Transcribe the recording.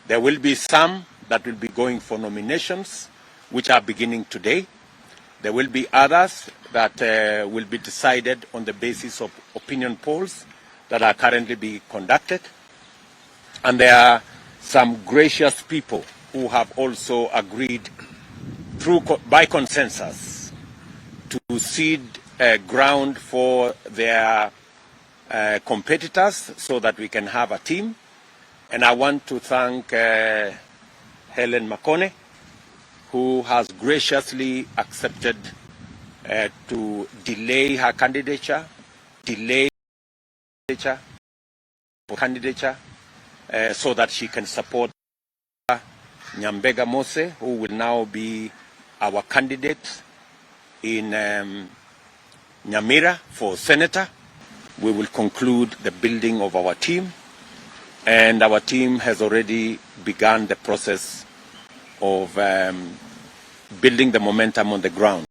There will be some that will be going for nominations, which are beginning today. There will be others that will be decided on the basis of opinion polls that are currently being conducted. And there are some gracious people who have also agreed by consensus to cede ground for their competitors so that we can have a team. And I want to thank Helen Makone, who has graciously accepted to delay her candidature, so that she can support Nyambega Mose, who will now be our candidate in Nyamira for senator. We will conclude the building of our team, and our team has already begun the process of building the momentum on the ground.